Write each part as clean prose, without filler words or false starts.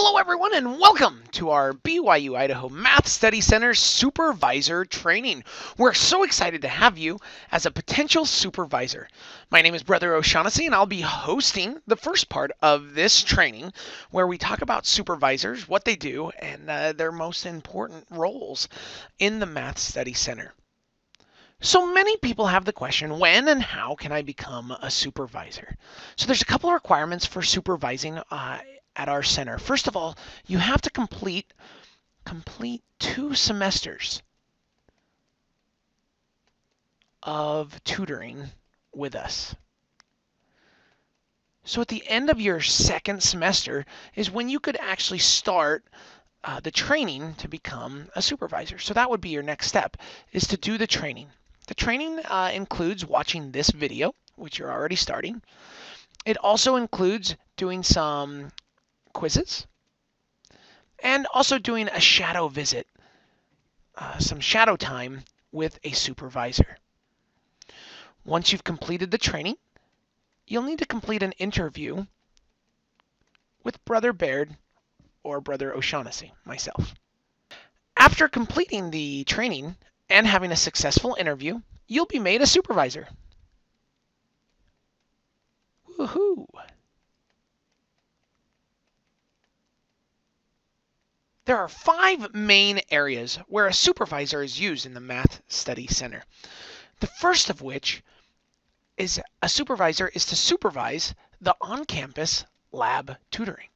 Hello everyone and welcome to our BYU Idaho Math Study Center Supervisor Training. We're so excited to have you as a potential supervisor. My name is Brother O'Shaughnessy and I'll be hosting the first part of this training where we talk about supervisors, what they do, and their most important roles in the Math Study Center. So many people have the question, when and how can I become a supervisor? So there's a couple of requirements for supervising at our center. First of all, you have to complete 2 semesters of tutoring with us. So at the end of your second semester is when you could actually start the training to become a supervisor. So that would be your next step, is to do the training. The training includes watching this video, which you're already starting. It also includes doing some quizzes and also doing a shadow visit, some shadow time with a supervisor. Once you've completed the training, you'll need to complete an interview with Brother Baird or Brother O'Shaughnessy, myself. After completing the training and having a successful interview, you'll be made a supervisor. Woohoo! There are 5 main areas where a supervisor is used in the Math Study Center. The first of which is a supervisor is to supervise the on-campus lab tutoring.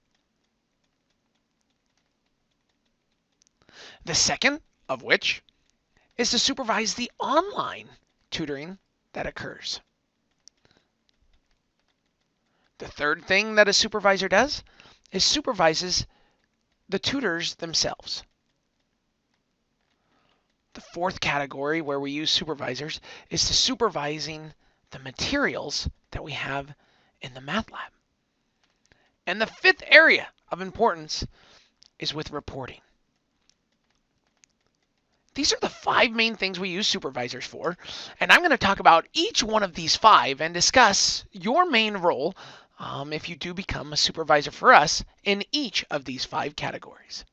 The second of which is to supervise the online tutoring that occurs. The third thing that a supervisor does is supervises the tutors themselves. The fourth category where we use supervisors is to supervising the materials that we have in the math lab. And the fifth area of importance is with reporting. These are the 5 main things we use supervisors for, and I'm going to talk about each one of these 5 and discuss your main role if you do become a supervisor for us in each of these 5 categories.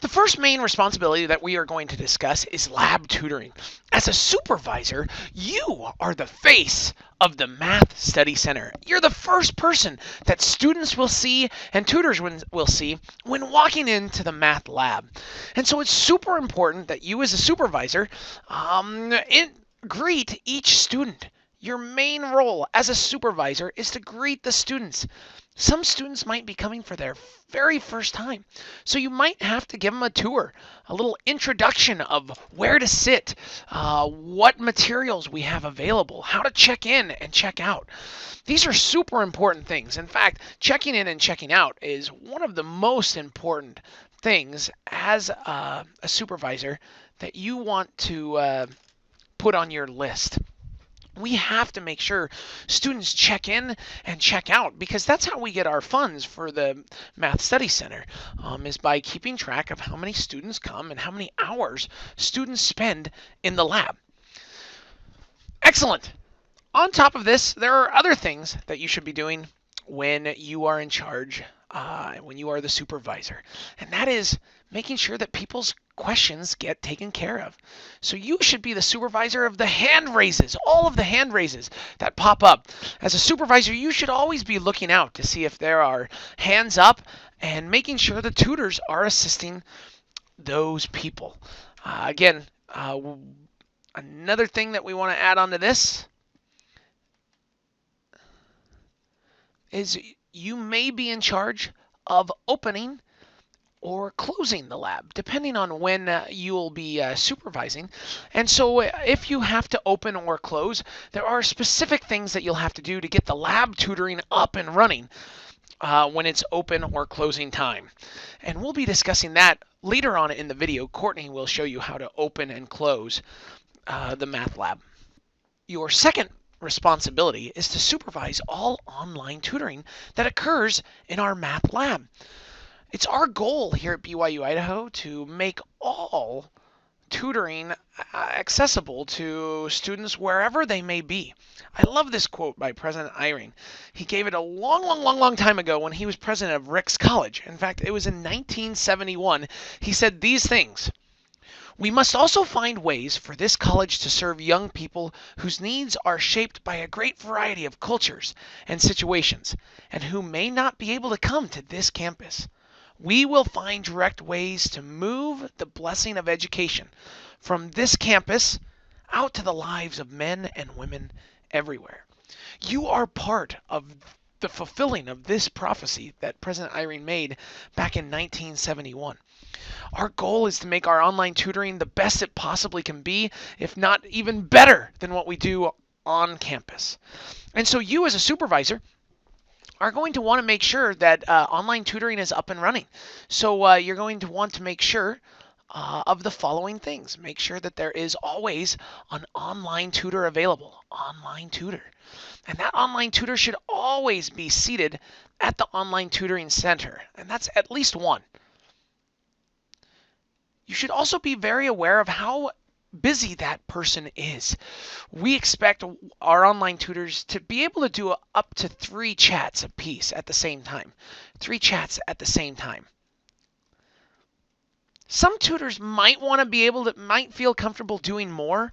The first main responsibility that we are going to discuss is lab tutoring. As a supervisor, you are the face of the Math Study Center. You're the first person that students will see and tutors will see when walking into the math lab. And so it's super important that you as a supervisor greet each student. Your main role as a supervisor is to greet the students. Some students might be coming for their very first time, so you might have to give them a tour, a little introduction of where to sit, what materials we have available, how to check in and check out. These are super important things. In fact, checking in and checking out is one of the most important things as a supervisor that you want to put on your list. We have to make sure students check in and check out, because that's how we get our funds for the Math Study Center, is by keeping track of how many students come and how many hours students spend in the lab. Excellent. On top of this, there are other things that you should be doing when you are in charge, when you are the supervisor, and that is making sure that people's questions get taken care of. So you should be the supervisor of the hand raises, all of the hand raises that pop up. As a supervisor, you should always be looking out to see if there are hands up and making sure the tutors are assisting those people. Another thing that we want to add on to this is you may be in charge of opening or closing the lab, depending on when you'll be supervising. And so if you have to open or close, there are specific things that you'll have to do to get the lab tutoring up and running when it's open or closing time. And we'll be discussing that later on in the video. Courtney will show you how to open and close the math lab. Your second responsibility is to supervise all online tutoring that occurs in our math lab. It's our goal here at BYU Idaho to make all tutoring accessible to students wherever they may be. I love this quote by President Eyring. He gave it a long, long, long, long time ago when he was president of Ricks College. In fact, it was in 1971. He said these things. We must also find ways for this college to serve young people whose needs are shaped by a great variety of cultures and situations, and who may not be able to come to this campus. We will find direct ways to move the blessing of education from this campus out to the lives of men and women everywhere. You are part of the fulfilling of this prophecy that President Eyring made back in 1971. Our goal is to make our online tutoring the best it possibly can be, if not even better than what we do on campus. And so you as a supervisor are going to want to make sure that online tutoring is up and running. So you're going to want to make sure of the following things. Make sure that there is always an online tutor available. Online tutor. And that online tutor should always be seated at the online tutoring center. And that's at least one. You should also be very aware of how busy that person is. We expect our online tutors to be able to do up to 3 chats a piece at the same time. 3 chats at the same time. Some tutors might feel comfortable doing more,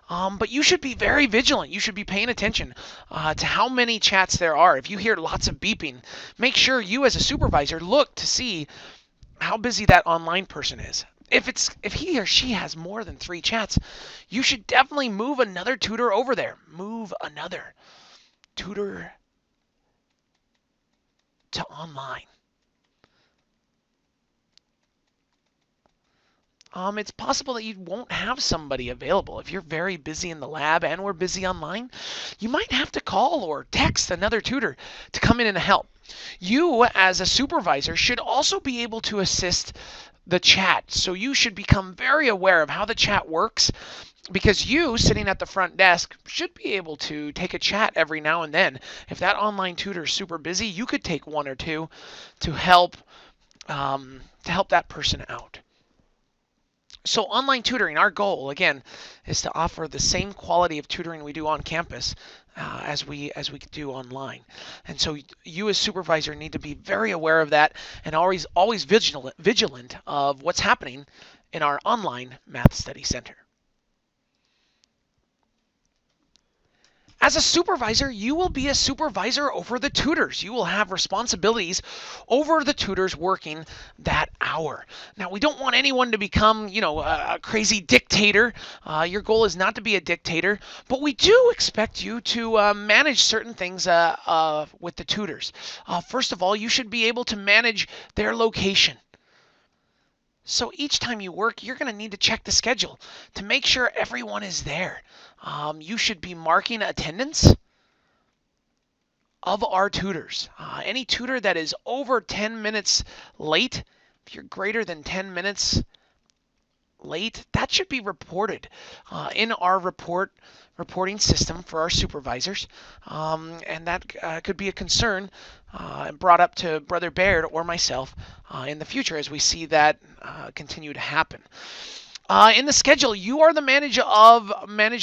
but you should be very vigilant. You should be paying attention to how many chats there are. If you hear lots of beeping, make sure you as a supervisor look to see how busy that online person is. If he or she has more than 3 chats, you should definitely move another tutor over there. Move another tutor to online. It's possible that you won't have somebody available. If you're very busy in the lab and we're busy online, you might have to call or text another tutor to come in and help. You, as a supervisor, should also be able to assist the chat. So you should become very aware of how the chat works, because you, sitting at the front desk, should be able to take a chat every now and then. If that online tutor is super busy, you could take 1 or 2 to help that person out. So online tutoring, our goal, again, is to offer the same quality of tutoring we do on campus as we do online. And so you as supervisor need to be very aware of that and always vigilant of what's happening in our online math study center. As a supervisor, you will be a supervisor over the tutors. You will have responsibilities over the tutors working that hour. Now, we don't want anyone to become, a crazy dictator. Your goal is not to be a dictator, but we do expect you to manage certain things with the tutors. First of all, you should be able to manage their location. So each time you work, you're going to need to check the schedule to make sure everyone is there. You should be marking attendance of our tutors. Any tutor that is over 10 minutes late, if you're greater than 10 minutes late, that should be reported in our reporting system for our supervisors. And that could be a concern brought up to Brother Baird or myself in the future as we see that continue to happen. In the schedule, you are the manager of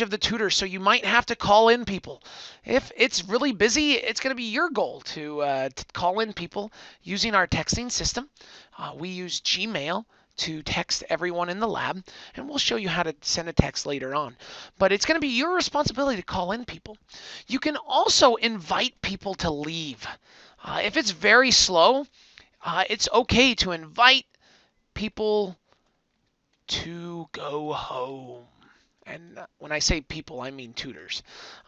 the tutors, so you might have to call in people. If it's really busy, it's going to be your goal to call in people using our texting system. We use Gmail to text everyone in the lab, and we'll show you how to send a text later on. But it's going to be your responsibility to call in people. You can also invite people to leave. If it's very slow, it's okay to invite people to go home. And when I say people, I mean tutors.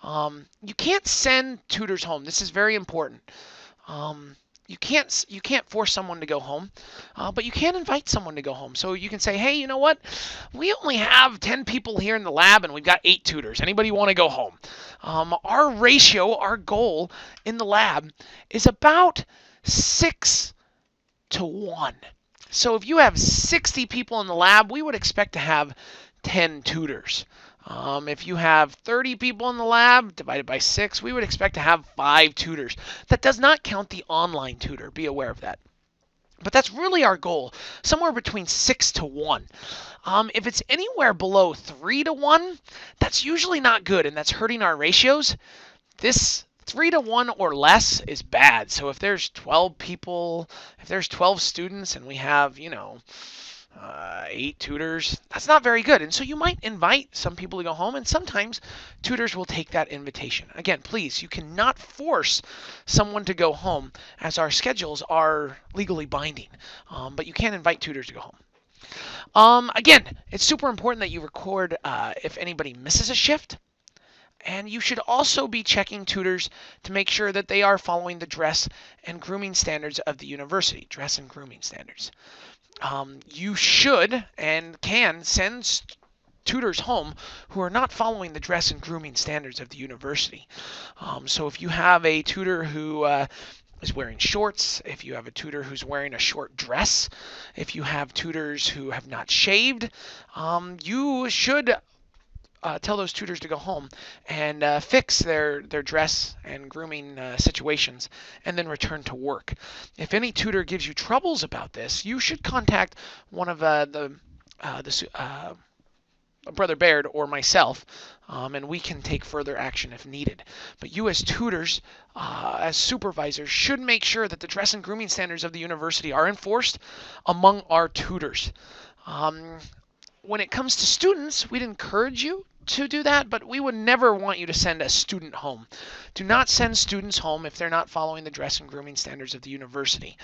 You can't send tutors home. This is very important. You can't force someone to go home, but you can invite someone to go home. So you can say, hey, you know what? We only have 10 people here in the lab, and we've got 8 tutors. Anybody want to go home? Our ratio, our goal in the lab is about 6 to 1. So if you have 60 people in the lab, we would expect to have 10 tutors. If you have 30 people in the lab divided by 6, we would expect to have 5 tutors. That does not count the online tutor. Be aware of that. But that's really our goal, somewhere between 6 to 1. If it's anywhere below 3 to 1, that's usually not good, and that's hurting our ratios. This 3 to 1 or less is bad. So if there's 12 people, if there's 12 students, and we have, 8 tutors, that's not very good. And so you might invite some people to go home, and sometimes tutors will take that invitation. Again, please, you cannot force someone to go home, as our schedules are legally binding, but you can invite tutors to go home. Again, it's super important that you record if anybody misses a shift. And you should also be checking tutors to make sure that they are following the dress and grooming standards of the university. Dress and grooming standards. You should and can send tutors home who are not following the dress and grooming standards of the university. So if you have a tutor who is wearing shorts, if you have a tutor who's wearing a short dress, if you have tutors who have not shaved, you should tell those tutors to go home and fix their dress and grooming situations, and then return to work. If any tutor gives you troubles about this, you should contact one of Brother Baird or myself, and we can take further action if needed. But you as tutors, as supervisors, should make sure that the dress and grooming standards of the university are enforced among our tutors. When it comes to students, we'd encourage you to do that, but we would never want you to send a student home. Do not send students home if they're not following the dress and grooming standards of the university.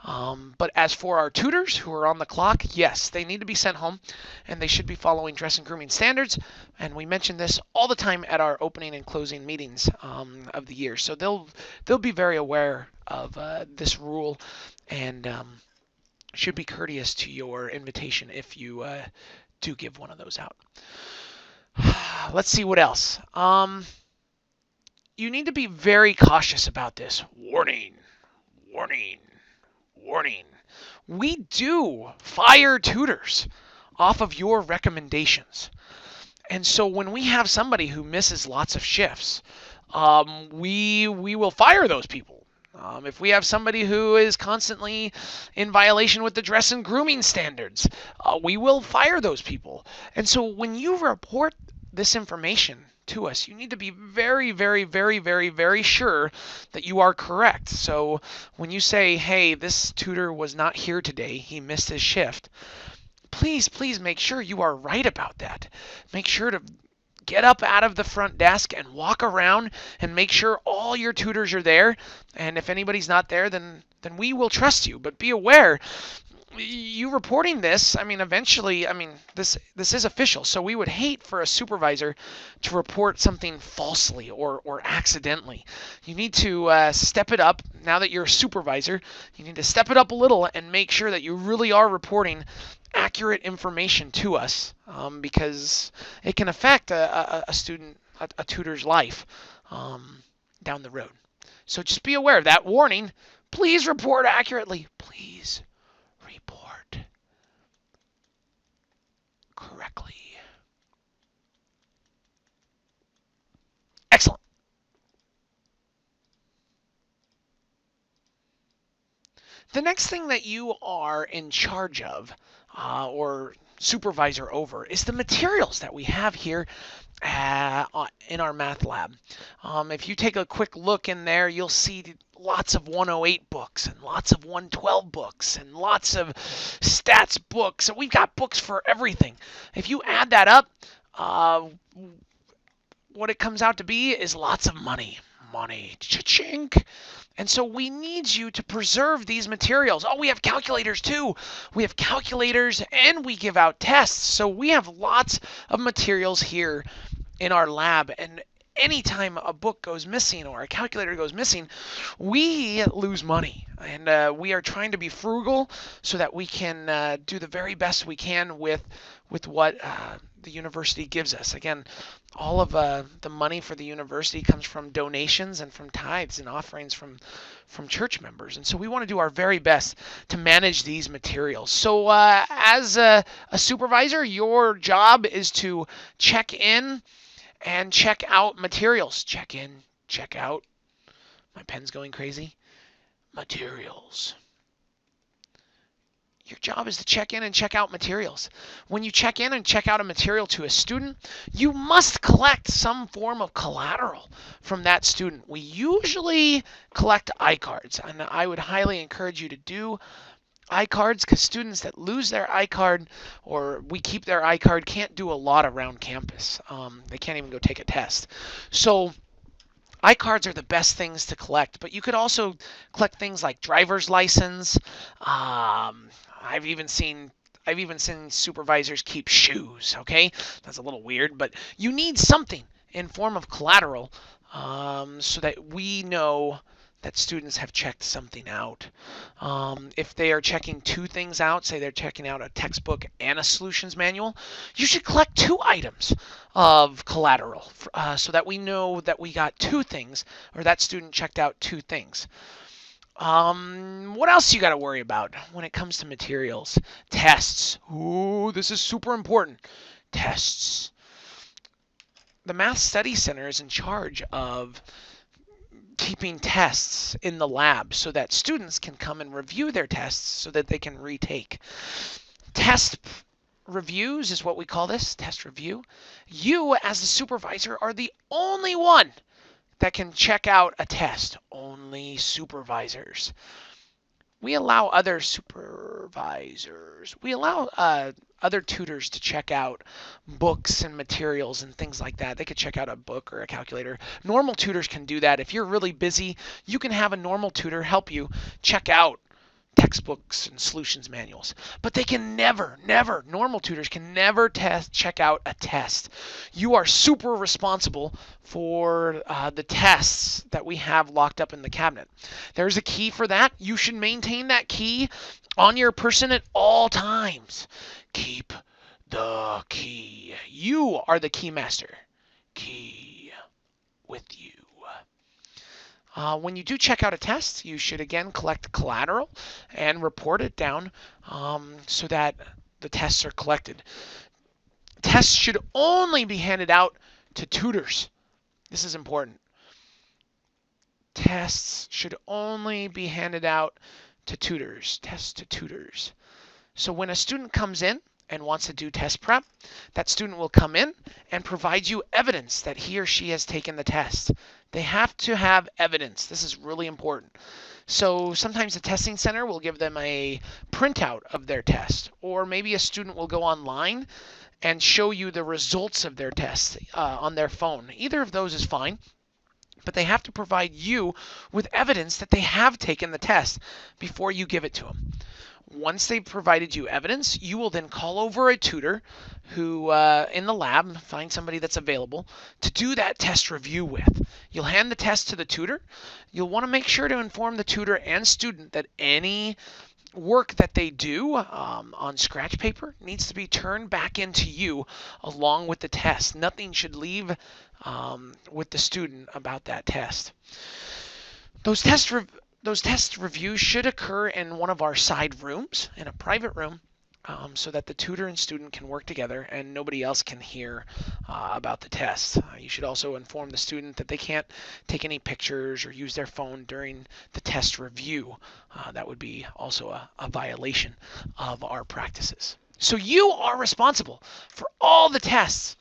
But as for our tutors who are on the clock, yes, they need to be sent home, and they should be following dress and grooming standards. And we mention this all the time at our opening and closing meetings of the year, so they'll be very aware of this rule, and should be courteous to your invitation if you do give one of those out. Let's see what else. You need to be very cautious about this. Warning, warning, warning. We do fire tutors off of your recommendations. And so when we have somebody who misses lots of shifts, we will fire those people. If we have somebody who is constantly in violation with the dress and grooming standards, we will fire those people. And so when you report this information to us, you need to be very, very, very, very, very sure that you are correct. So when you say, hey, this tutor was not here today, he missed his shift, please make sure you are right about that. Make sure to get up out of the front desk and walk around and make sure all your tutors are there. And if anybody's not there, then we will trust you. But be aware, you reporting this, eventually, this is official. So we would hate for a supervisor to report something falsely or accidentally. You need to step it up. Now that you're a supervisor, you need to step it up a little and make sure that you really are reporting accurate information to us, because it can affect a tutor's life down the road. So just be aware of that. Warning, please report accurately. Please report correctly. Excellent. The next thing that you are in charge of, or supervisor over, is the materials that we have here in our math lab. If you take a quick look in there, you'll see lots of 108 books and lots of 112 books and lots of stats books. And we've got books for everything. If you add that up, what it comes out to be is lots of money. Money. Cha-chink. And so we need you to preserve these materials. Oh, we have calculators too. We have calculators and we give out tests. So we have lots of materials here in our lab. And anytime a book goes missing or a calculator goes missing, we lose money. And we are trying to be frugal so that we can do the very best we can with what the university gives us. Again, all of the money for the university comes from donations and from tithes and offerings from church members. And so we want to do our very best to manage these materials. So as a supervisor, your job is to check in and check out materials. Check in, check out. My pen's going crazy. Materials. Your job is to check in and check out materials. When you check in and check out a material to a student, you must collect some form of collateral from that student. We usually collect iCards, and I would highly encourage you to do iCards because students that lose their iCard or we keep their iCard can't do a lot around campus. They can't even go take a test. So iCards are the best things to collect, but you could also collect things like driver's license. I've even seen supervisors keep shoes. Okay, that's a little weird, but you need something in form of collateral so that we know that students have checked something out. If they are checking two things out, say they're checking out a textbook and a solutions manual, you should collect two items of collateral so that we know that we got two things, or that student checked out two things. What else you got to worry about when it comes to materials? Tests. Ooh, this is super important. Tests. The Math Study Center is in charge of keeping tests in the lab so that students can come and review their tests so that they can retake. Test reviews is what we call this, test review. You, as the supervisor, are the only one that can check out a test. Only supervisors. We allow other other tutors to check out books and materials and things like that. They could check out a book or a calculator. Normal tutors can do that. If you're really busy, you can have a normal tutor help you check out textbooks and solutions manuals. But they can normal tutors can never check out a test. You are super responsible for the tests that we have locked up in the cabinet. There's a key for that. You should maintain that key on your person at all times. Keep the key. You are the key master. Key with you. When you do check out a test, you should again collect collateral and report it down so that the tests are collected. Tests should only be handed out to tutors. This is important. Tests should only be handed out to tutors. Tests to tutors. So when a student comes in and wants to do test prep, that student will come in and provide you evidence that he or she has taken the test. They have to have evidence. This is really important. So sometimes the testing center will give them a printout of their test, or maybe a student will go online and show you the results of their test on their phone. Either of those is fine, but they have to provide you with evidence that they have taken the test before you give it to them. Once they've provided you evidence, you will then call over a tutor who, in the lab, find somebody that's available to do that test review with. You'll hand the test to the tutor. You'll want to make sure to inform the tutor and student that any work that they do on scratch paper needs to be turned back into you along with the test. Nothing should leave with the student about that test. Those test reviews should occur in one of our side rooms, in a private room, so that the tutor and student can work together and nobody else can hear about the test. You should also inform the student that they can't take any pictures or use their phone during the test review. That would be also a violation of our practices. So you are responsible for all the test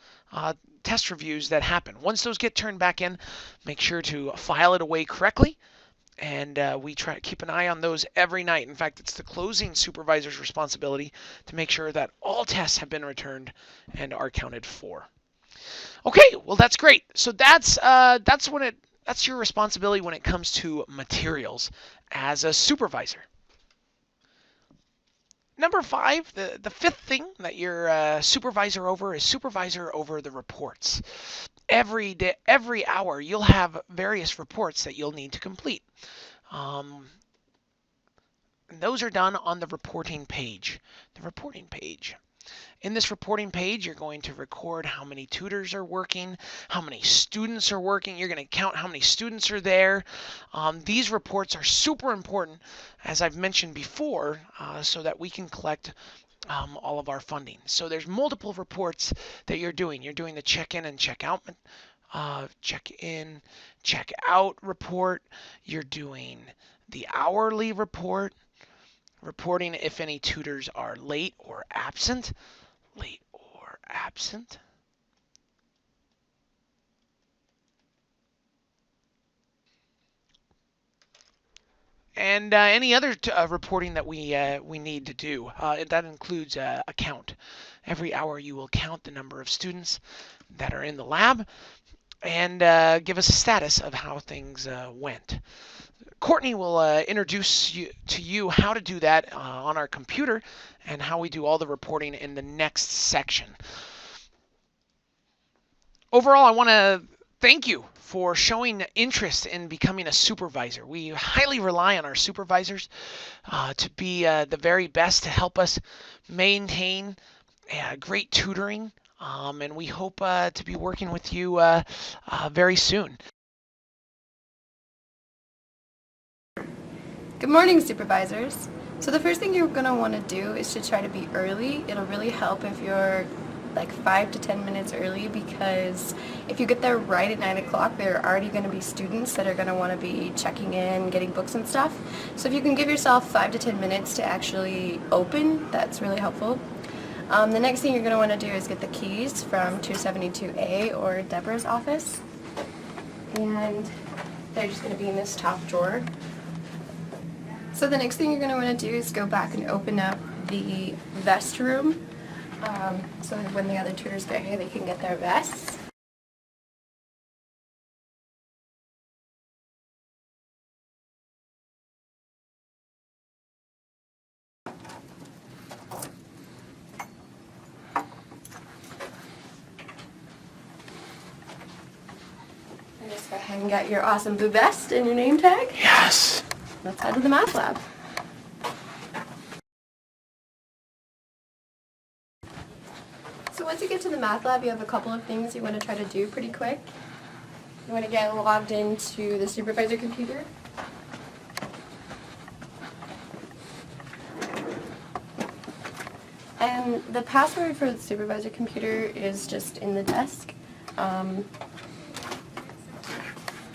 reviews that happen. Once those get turned back in, make sure to file it away correctly. And we try to keep an eye on those every night. In fact, it's the closing supervisor's responsibility to make sure that all tests have been returned and are accounted for. Okay, well that's great. So that's your responsibility when it comes to materials as a supervisor. Number 5, the fifth thing that you're supervisor over is supervisor over the reports. Every day, every hour, you'll have various reports that you'll need to complete. And those are done on the reporting page. The reporting page. In this reporting page, you're going to record how many tutors are working, how many students are working. You're going to count how many students are there. These reports are super important, as I've mentioned before, so that we can collect all of our funding. So there's multiple reports that you're doing. You're doing the check-in and check-out report. You're doing the hourly report. reporting if any tutors are late or absent. Late or absent. And any other reporting that we need to do. That includes a count. Every hour you will count the number of students that are in the lab and give us a status of how things went. Courtney will introduce to you how to do that on our computer and how we do all the reporting in the next section. Overall, I want to thank you for showing interest in becoming a supervisor. We highly rely on our supervisors to be the very best to help us maintain great tutoring, and we hope to be working with you very soon. Good morning, supervisors. So the first thing you're going to want to do is to try to be early. It'll really help if you're like 5 to 10 minutes early, because if you get there right at 9 o'clock, there are already going to be students that are going to want to be checking in, getting books and stuff. So if you can give yourself 5 to 10 minutes to actually open, that's really helpful. The next thing you're going to want to do is get the keys from 272A or Deborah's office. And they're just going to be in this top drawer. So the next thing you're going to want to do is go back and open up the vest room, so that when the other tutors get here, they can get their vests. And just go ahead and get your awesome blue vest and your name tag. Yes. Let's head to the math lab. So once you get to the math lab, you have a couple of things you want to try to do pretty quick. You want to get logged into the supervisor computer. And the password for the supervisor computer is just in the desk,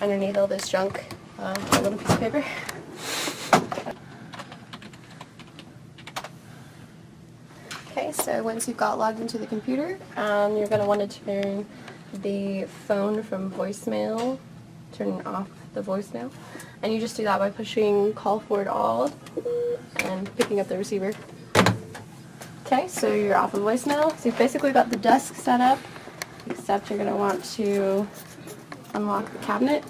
underneath all this junk, a little piece of paper. Okay, so once you've got logged into the computer, you're going to want to turn the phone from voicemail, turn off the voicemail, and you just do that by pushing call forward all and picking up the receiver. Okay, so you're off of voicemail. So you've basically got the desk set up, except you're going to want to unlock the cabinet.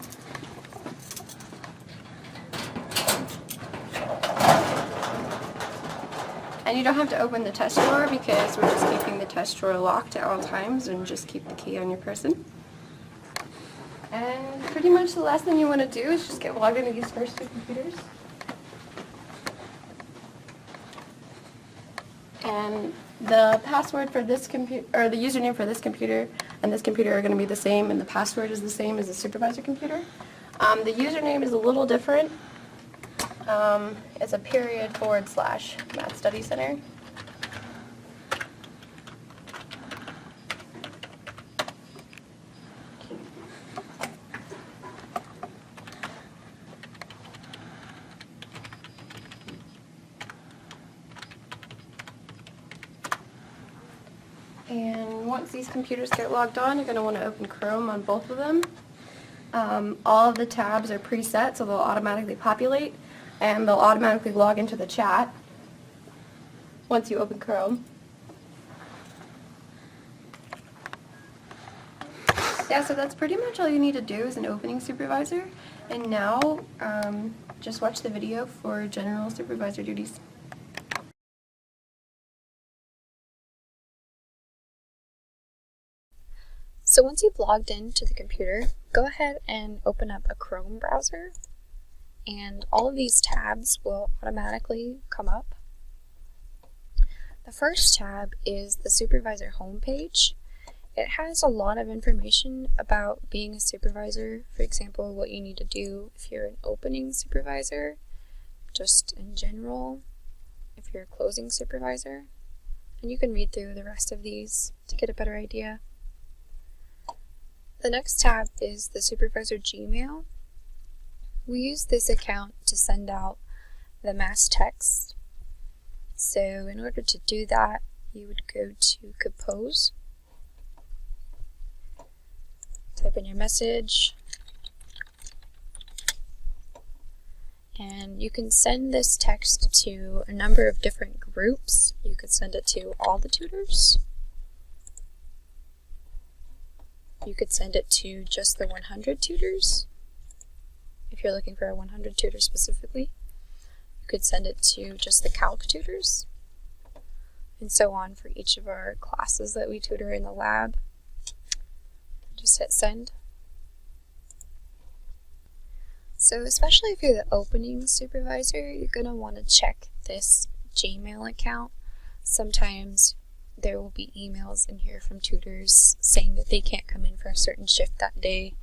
And you don't have to open the test drawer, because we're just keeping the test drawer locked at all times, and just keep the key on your person. And pretty much the last thing you want to do is just get logged into these first two computers. And the password for this computer, or the username for this computer and this computer are going to be the same, and the password is the same as the supervisor computer. The username is a little different. It's a // Math Study Center. And once these computers get logged on, you're going to want to open Chrome on both of them. All of the tabs are preset, so they'll automatically populate, and they'll automatically log into the chat once you open Chrome. Yeah, so that's pretty much all you need to do as an opening supervisor. And now, just watch the video for general supervisor duties. So once you've logged into the computer, go ahead and open up a Chrome browser, and all of these tabs will automatically come up. The first tab is the supervisor homepage. It has a lot of information about being a supervisor. For example, what you need to do if you're an opening supervisor, just in general, if you're a closing supervisor. And you can read through the rest of these to get a better idea. The next tab is the supervisor Gmail. We use this account to send out the mass text So in order to do that, you would go to Compose, type in your message, and you can send this text to a number of different groups. You could send it to all the tutors. You could send it to just the 100 tutors, if you're looking for a 100 tutors specifically. You could send it to just the calc tutors, and so on for each of our classes that we tutor in the lab. Just hit send. So especially if you're the opening supervisor, you're going to want to check this Gmail account. Sometimes there will be emails in here from tutors saying that they can't come in for a certain shift that day,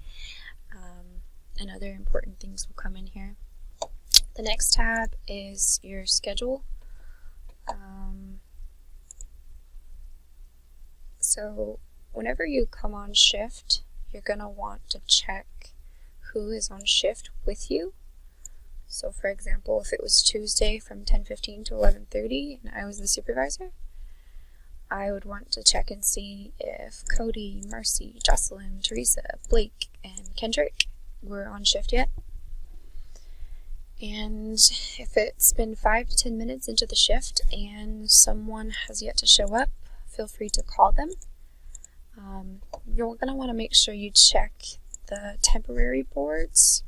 and other important things will come in here. The next tab is your schedule. So whenever you come on shift, you're going to want to check who is on shift with you. So for example, if it was Tuesday from 10:15 to 11:30 and I was the supervisor, I would want to check and see if Cody, Marcy, Jocelyn, Teresa, Blake, and Kendrick were on shift yet. And if it's been 5 to 10 minutes into the shift and someone has yet to show up, feel free to call them. You're going to want to make sure you check the temporary boards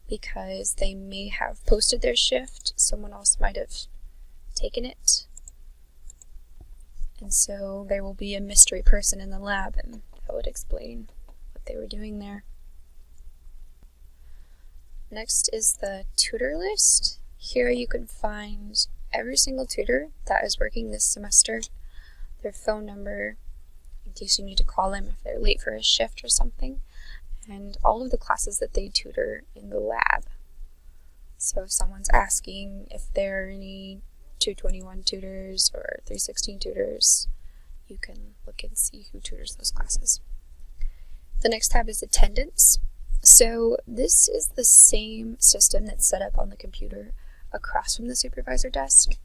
because they may have posted their shift. Someone else might have taken it. And so there will be a mystery person in the lab, and that would explain what they were doing there. Next is the tutor list. Here you can find every single tutor that is working this semester, their phone number, in case you need to call them if they're late for a shift or something, and all of the classes that they tutor in the lab. So if someone's asking if there are any 221 tutors or 316 tutors, you can look and see who tutors those classes. The next tab is attendance. So this is the same system that's set up on the computer across from the supervisor desk.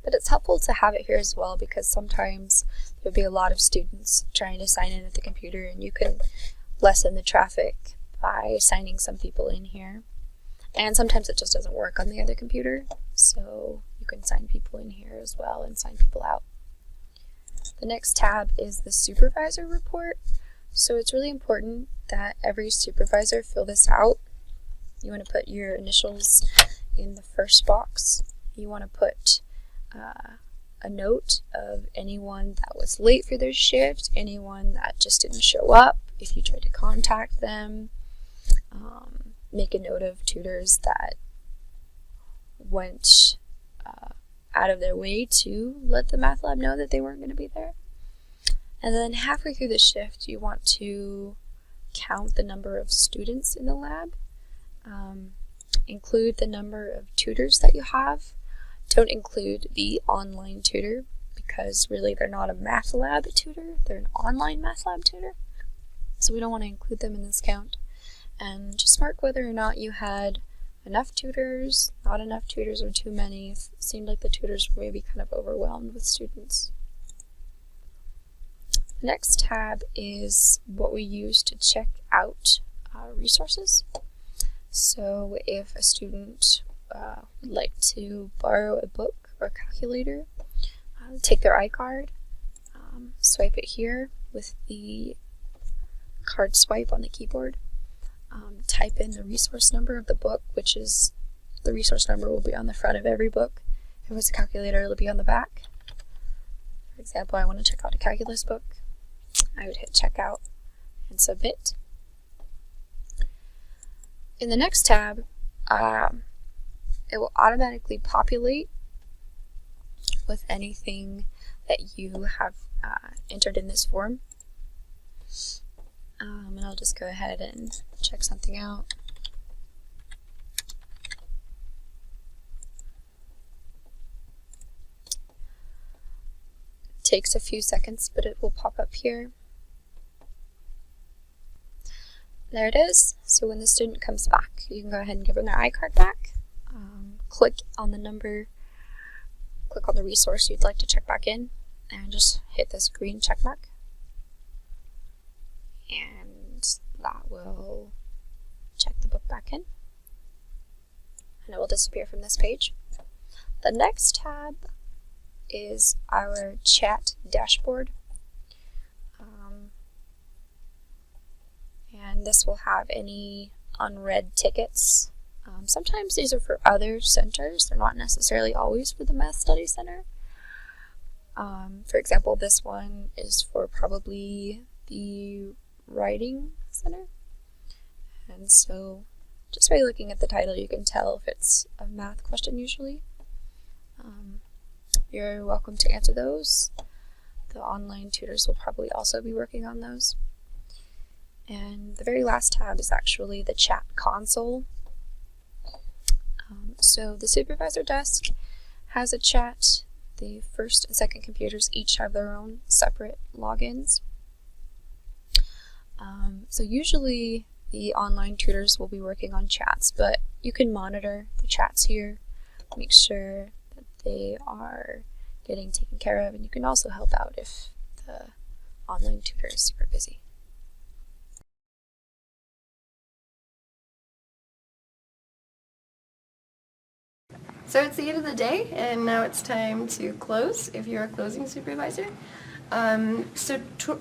But it's helpful to have it here as well because sometimes there'll be a lot of students trying to sign in at the computer, and you can lessen the traffic by signing some people in here. And sometimes it just doesn't work on the other computer, so you can sign people in here as well and sign people out. The next tab is the supervisor report. So it's really important that every supervisor fill this out. You want to put your initials in the first box. You want to put a note of anyone that was late for their shift, anyone that just didn't show up, if you tried to contact them. Make a note of tutors that went out of their way to let the math lab know that they weren't going to be there. And then halfway through the shift, you want to count the number of students in the lab, include the number of tutors that you have. Don't include the online tutor because really they're not a math lab tutor, they're an online math lab tutor. So we don't want to include them in this count. And just mark whether or not you had enough tutors, not enough tutors, or too many. It seemed like the tutors were maybe kind of overwhelmed with students. The next tab is what we use to check out resources. So if a student would like to borrow a book or calculator, take their iCard, swipe it here with the card swipe on the keyboard, type in the resource number of the book, which is the resource number will be on the front of every book. If it's a calculator, it'll be on the back. For example, I want to check out a calculus book. I would hit checkout and submit. In the next tab, it will automatically populate with anything that you have entered in this form. And I'll just go ahead and check something out. It takes a few seconds, but it will pop up here. There it is. So when the student comes back, you can go ahead and give them their iCard back. Click on the number click on the resource you'd like to check back in and just hit this green check mark. And that will check the book back in. And it will disappear from this page. The next tab is our chat dashboard. And this will have any unread tickets. Sometimes these are for other centers. They're not necessarily always for the Math Study Center. For example, this one is for probably the Writing Center. And so just by looking at the title, you can tell if it's a math question usually. You're welcome to answer those. The online tutors will probably also be working on those. And the very last tab is actually the chat console. So the supervisor desk has a chat. The first and second computers each have their own separate logins. So usually the online tutors will be working on chats, but you can monitor the chats here, make sure that they are getting taken care of, and you can also help out if the online tutor is super busy. So it's the end of the day, and now it's time to close if you're a closing supervisor. So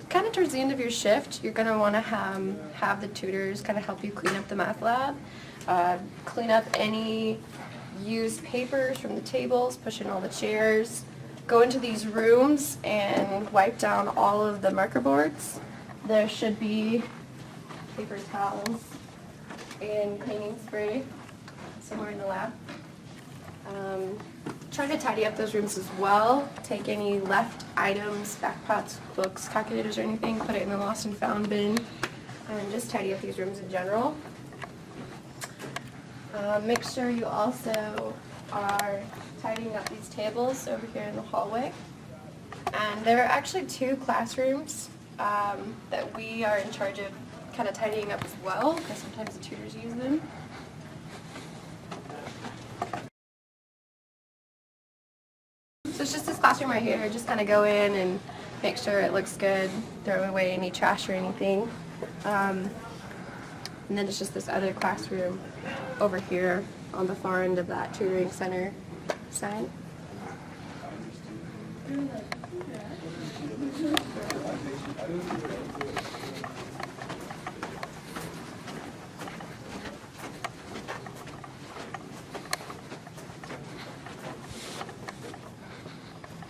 kind of towards the end of your shift, you're going to want to have the tutors kind of help you clean up the math lab, clean up any used papers from the tables, push in all the chairs, go into these rooms and wipe down all of the marker boards. There should be paper towels and cleaning spray somewhere in the lab. Try to tidy up those rooms as well. Take any left items, backpacks, books, calculators, or anything, put it in the lost and found bin, and just tidy up these rooms in general. Make sure you also are tidying up these tables over here in the hallway. And there are actually 2 classrooms that we are in charge of kind of tidying up as well, because sometimes the tutors use them. So it's just this classroom right here. Just kind of go in and make sure it looks good, throw away any trash or anything. And then it's just this other classroom over here on the far end of that tutoring center side.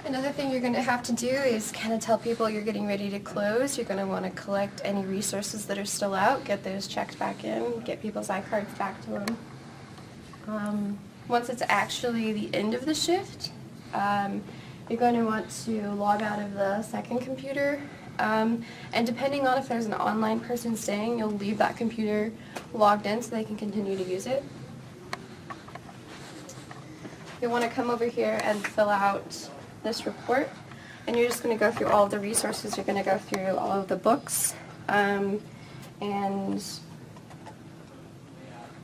Another thing you're going to have to do is kind of tell people you're getting ready to close. You're going to want to collect any resources that are still out, get those checked back in, get people's iCards back to them. Once it's actually the end of the shift, you're going to want to log out of the second computer. And depending on if there's an online person staying, you'll leave that computer logged in so they can continue to use it. You'll want to come over here and fill out this report, and you're just going to go through all of the resources. You're going to go through all of the books and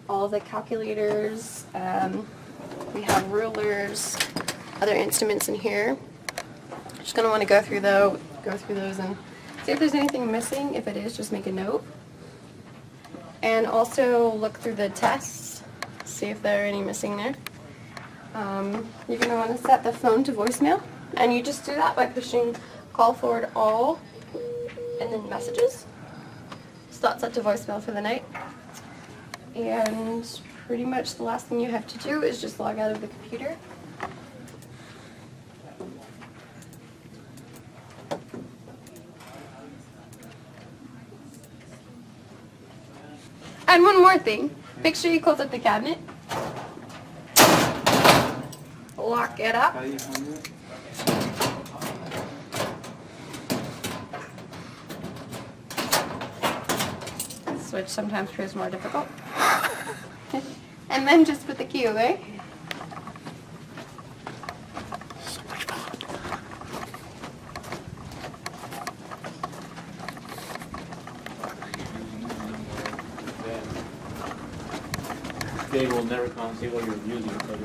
all of the calculators. We have rulers, other instruments in here. Just going to want to go through those and see if there's anything missing. If it is, just make a note. And also look through the tests, see if there are any missing there. You're going to want to set the phone to voicemail, and you just do that by pushing call forward all and then messages. So that's set to voicemail for the night. And pretty much the last thing you have to do is just log out of the computer. And one more thing, make sure you close up the cabinet. Lock it up. Which sometimes proves more difficult. And then just put the key away. They will never come and see what you're using. So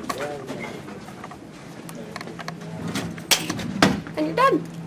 and you're done.